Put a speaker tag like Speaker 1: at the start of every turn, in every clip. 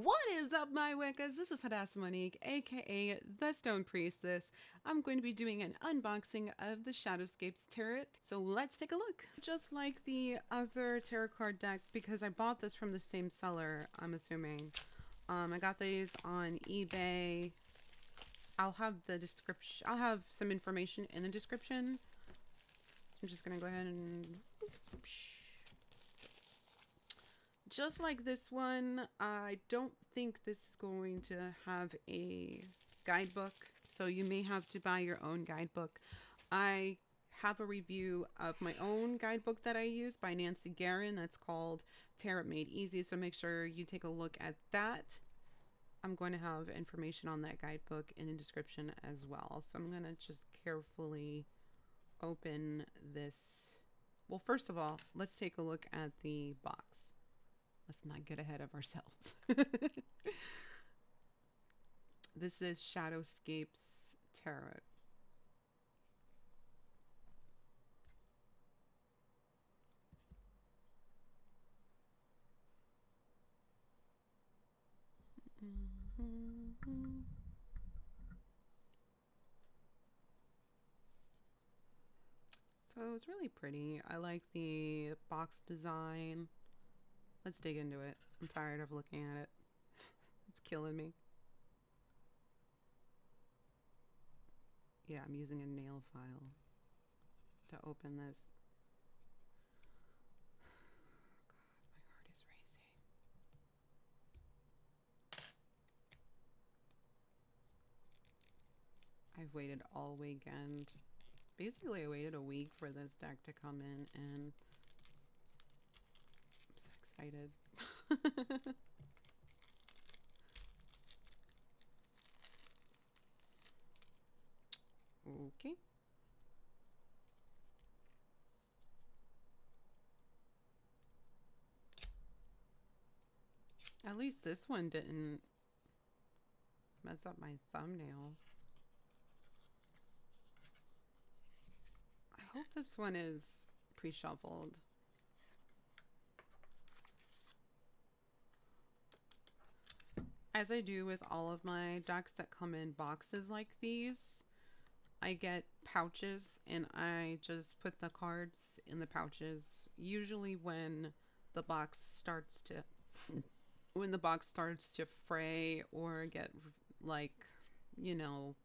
Speaker 1: What is up, my Wiccas? This is Hadassah Monique, aka the Stone Priestess. I'm going to be doing an unboxing of the Shadowscapes tarot, so let's take a look. Just like the other tarot card deck, because I bought this from the same seller, I'm assuming. I got these on eBay. I'll have the description. I'll have some information in the description. So I'm just gonna go ahead and. Just like this one, I don't think this is going to have a guidebook, so you may have to buy your own guidebook. I have a review of my own guidebook that I use by Nancy Guerin. That's called Tarot Made Easy, so make sure you take a look at that. I'm going to have information on that guidebook in the description as well. So I'm going to just carefully open this. Well, first of all, let's take a look at the box. Let's not get ahead of ourselves. This is Shadowscapes Tarot. So it's really pretty. I like the box design. Let's dig into it. I'm tired of looking at it. It's killing me. Yeah, I'm using a nail file to open this. God, my heart is racing. I've waited all weekend. Basically, I waited a week for this deck to come in, and I'm so excited. Okay. At least this one didn't mess up my thumbnail. I hope this one is pre-shuffled. As I do with all of my decks that come in boxes like these, I get pouches and I just put the cards in the pouches. Usually when the box starts to fray or get, like, you know,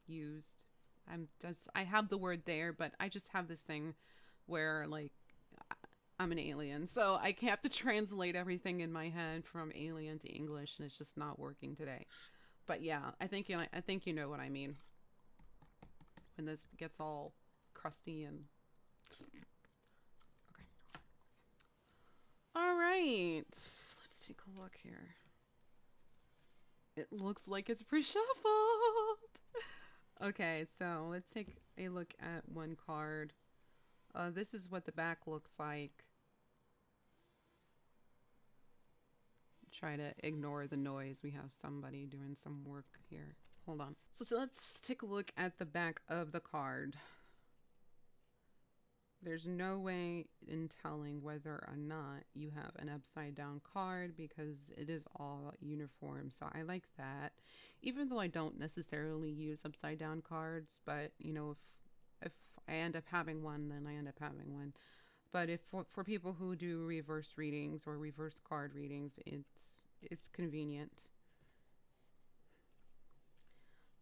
Speaker 1: used. I have the word there, but I just have this thing where, like, I'm an alien, so I have to translate everything in my head from alien to English, and it's just not working today. But yeah, I think you know what I mean. When this gets all crusty and okay. All right, let's take a look here. It looks like it's pre-shuffled. Okay, so let's take a look at one card. This is what the back looks like. Try to ignore the noise. We have somebody doing some work here. Hold on. So let's take a look at the back of the card. There's no way in telling whether or not you have an upside down card because it is all uniform. So I like that. Even though I don't necessarily use upside down cards, but you know, if I end up having one, then I end up having one. But if for people who do reverse readings or reverse card readings, it's convenient.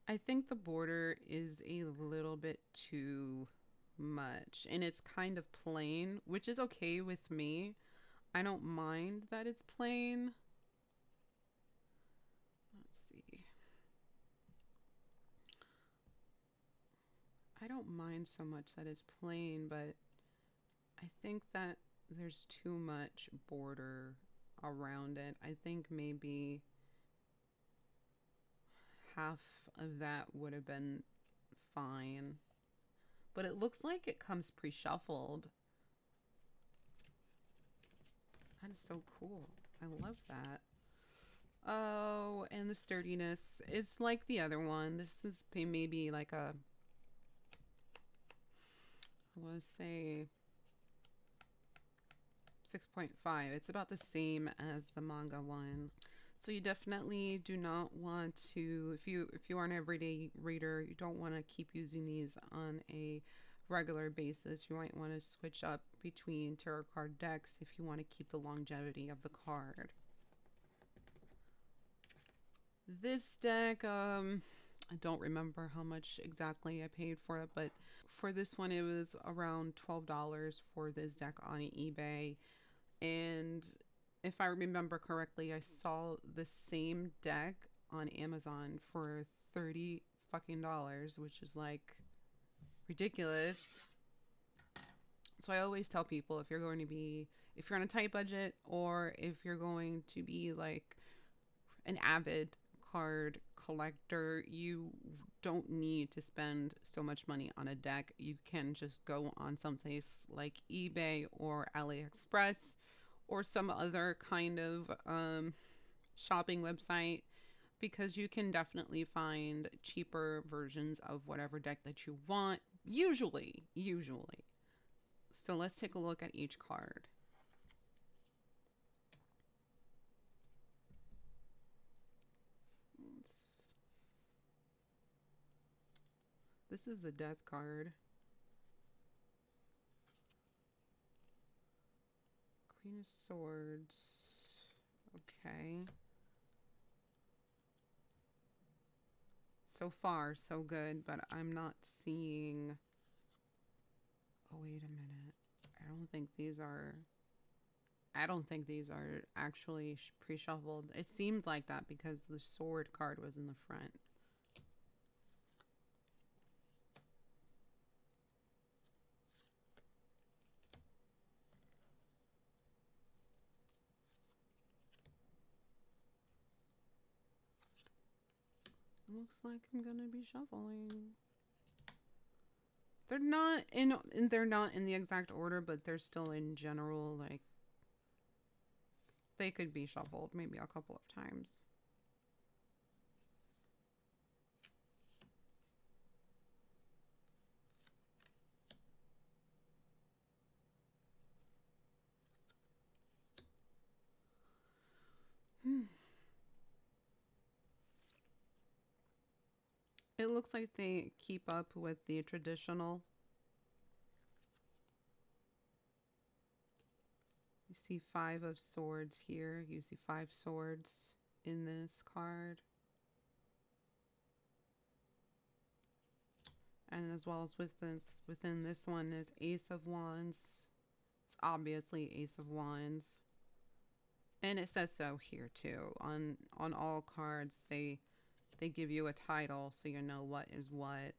Speaker 1: I think the border is a little bit too much and it's kind of plain, which is okay with me. I don't mind that it's plain. Let's see. I don't mind so much that it's plain, but I think that there's too much border around it. I think maybe half of that would have been fine. But it looks like it comes pre-shuffled. That is so cool. I love that. Oh, and the sturdiness is like the other one. This is maybe like a, I want to say 6.5. It's about the same as the manga one. So you definitely do not want to, if you are an everyday reader, you don't want to keep using these on a regular basis. You might want to switch up between tarot card decks if you want to keep the longevity of the card. This deck, I don't remember how much exactly I paid for it, but for this one, it was around $12 for this deck on eBay. And if I remember correctly, I saw the same deck on Amazon for 30 fucking dollars, which is like ridiculous. So I always tell people, if you're on a tight budget, or if you're going to be like an avid card collector, you don't need to spend so much money on a deck. You can just go on someplace like eBay or AliExpress or some other kind of shopping website, because you can definitely find cheaper versions of whatever deck that you want, usually. So let's take a look at each card. This is the death card. Queen of Swords. Okay. So far, so good, but I'm not seeing... Oh, wait a minute. I don't think these are actually pre-shuffled. It seemed like that because the sword card was in the front. Looks like I'm gonna be shuffling. They're not in the exact order, but they're still in general, like, they could be shuffled maybe a couple of times. It looks like they keep up with the traditional. You see 5 of swords here. You see 5 swords in this card. And as well as within this one is Ace of Wands. It's obviously Ace of Wands. And it says so here too. On all cards, they give you a title so you know what is what.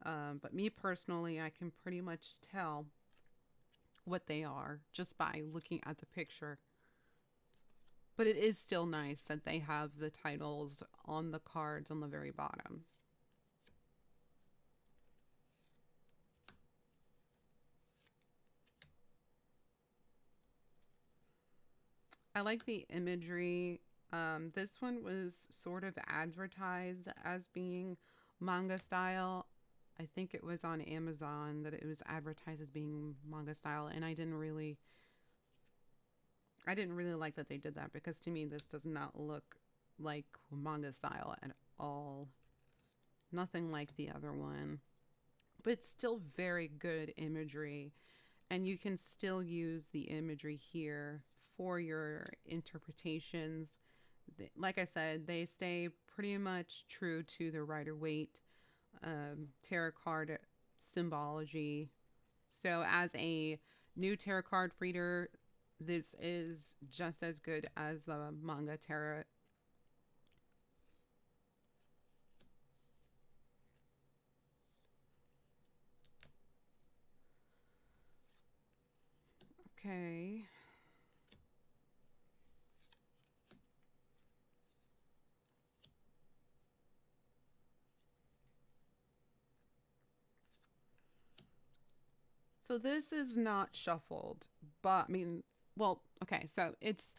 Speaker 1: But me personally, I can pretty much tell what they are just by looking at the picture. But it is still nice that they have the titles on the cards on the very bottom. I like the imagery. This one was sort of advertised as being manga style. I think it was on Amazon that it was advertised as being manga style, and I didn't really like that they did that, because to me this does not look like manga style at all. Nothing like the other one. But it's still very good imagery, and you can still use the imagery here for your interpretations. Like I said, they stay pretty much true to the Rider-Waite tarot card symbology. So as a new tarot card reader, this is just as good as the manga tarot. Okay. So this is not shuffled, but I mean, well, okay, so it's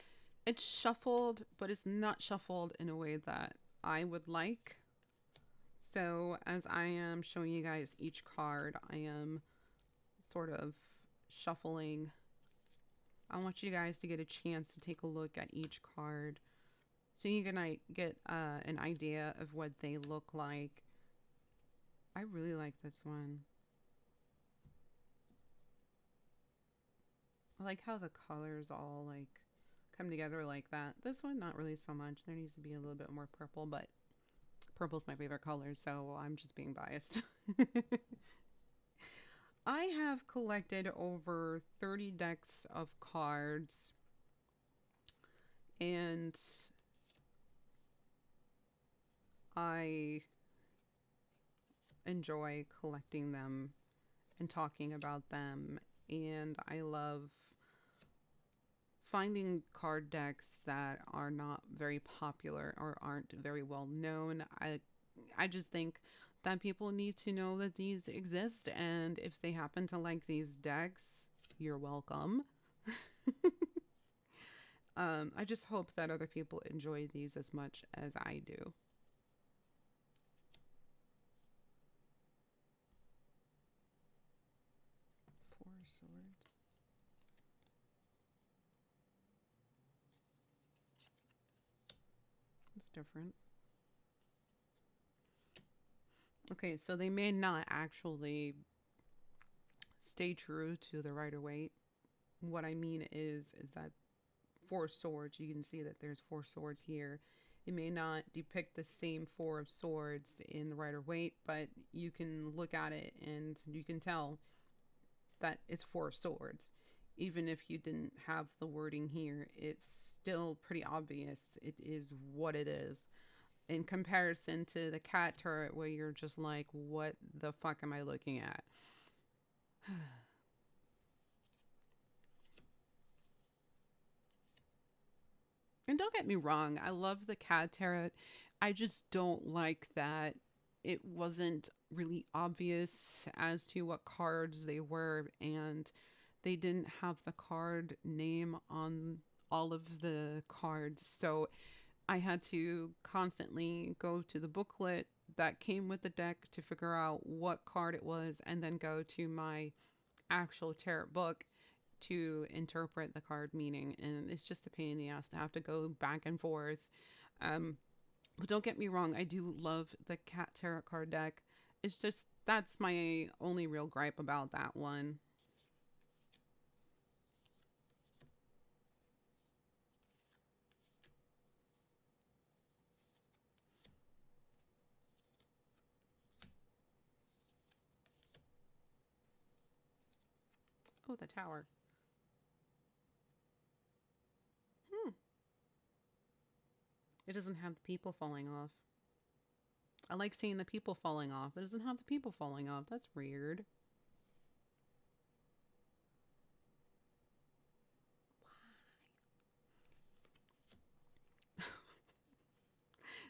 Speaker 1: shuffled, but it's not shuffled in a way that I would like. So as I am showing you guys each card, I am sort of shuffling I want you guys to get a chance to take a look at each card so you can get an idea of what they look like. I really like this one. I like how the colors all like come together like that. This one, not really so much. There needs to be a little bit more purple, but purple's my favorite color, so I'm just being biased. I have collected over 30 decks of cards, and I enjoy collecting them and talking about them, and I love finding card decks that are not very popular or aren't very well known. I just think that people need to know that these exist, and if they happen to like these decks, you're welcome. I just hope that other people enjoy these as much as I do. Four swords. It's different. Okay, so they may not actually stay true to the Rider-Waite. What I mean is that four swords, you can see that there's four swords here. It may not depict the same four of swords in the Rider-Waite, but you can look at it and you can tell that it's four of swords. Even if you didn't have the wording here, it's still pretty obvious. It is what it is. In comparison to the cat turret, where you're just like, what the fuck am I looking at? And don't get me wrong, I love the cat turret. I just don't like that it wasn't really obvious as to what cards they were, and they didn't have the card name on all of the cards. So I had to constantly go to the booklet that came with the deck to figure out what card it was, and then go to my actual tarot book to interpret the card meaning. And it's just a pain in the ass to have to go back and forth. But don't get me wrong, I do love the cat tarot card deck. It's just that's my only real gripe about that one. Oh, the tower. Hmm. It doesn't have the people falling off. I like seeing the people falling off. It doesn't have the people falling off. That's weird.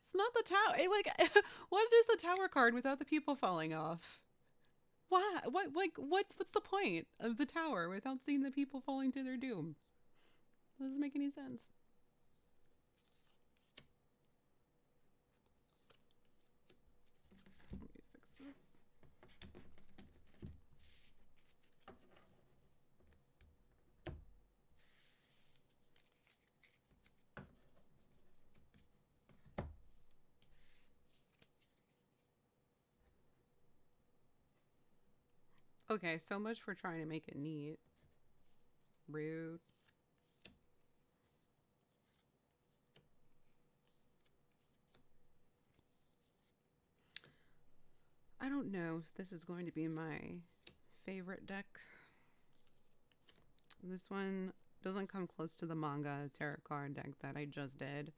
Speaker 1: It's not the tower. What is the tower card without the people falling off? Why? What? Like, what's the point of the tower without seeing the people falling to their doom? It doesn't make any sense. Let me fix this. Okay, so much for trying to make it neat. Rude. I don't know if this is going to be my favorite deck. This one doesn't come close to the manga tarot card deck that I just did.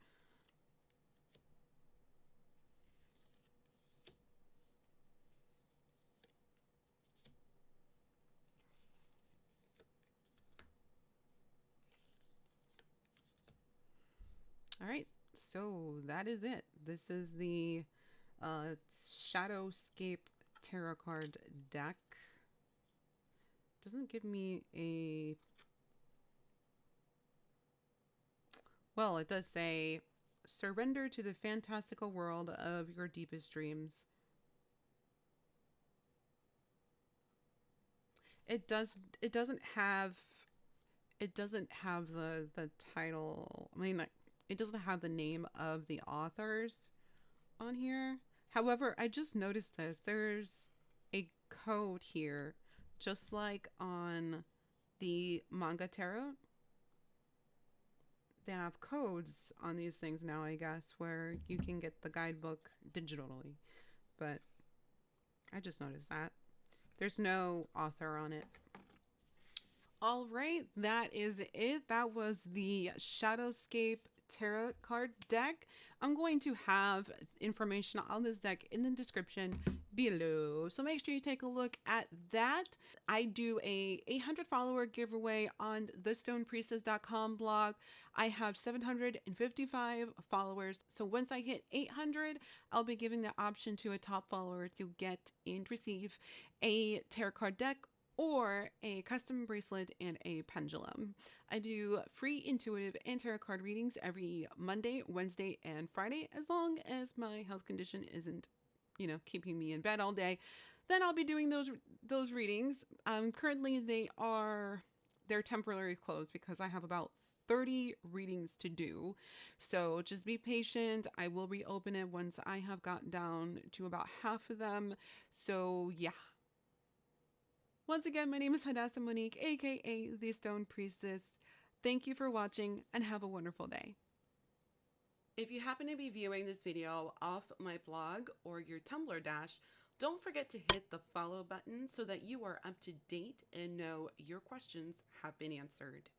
Speaker 1: All right, so that is it. This is the Shadowscape tarot card deck. Doesn't give me a... Well, it does say, surrender to the fantastical world of your deepest dreams. It doesn't have it doesn't have the title. I mean, like, it doesn't have the name of the authors on here. However, I just noticed this. There's a code here, just like on the manga tarot. They have codes on these things now, I guess, where you can get the guidebook digitally. But I just noticed that. There's no author on it. All right, that is it. That was the Shadowscape tarot card deck. I'm going to have information on this deck in the description below, so make sure you take a look at that. I do a 800 follower giveaway on thestonepriestess.com blog. I have 755 followers, so once I hit 800, I'll be giving the option to a top follower to get and receive a tarot card deck or a custom bracelet and a pendulum. I do free intuitive and tarot card readings every Monday, Wednesday, and Friday, as long as my health condition isn't, keeping me in bed all day. Then I'll be doing those readings. Currently they're temporarily closed because I have about 30 readings to do. So just be patient. I will reopen it once I have gotten down to about half of them. So yeah. Once again, my name is Hadassah Monique, aka the Stone Priestess. Thank you for watching and have a wonderful day. If you happen to be viewing this video off my blog or your Tumblr dash, don't forget to hit the follow button so that you are up to date and know your questions have been answered.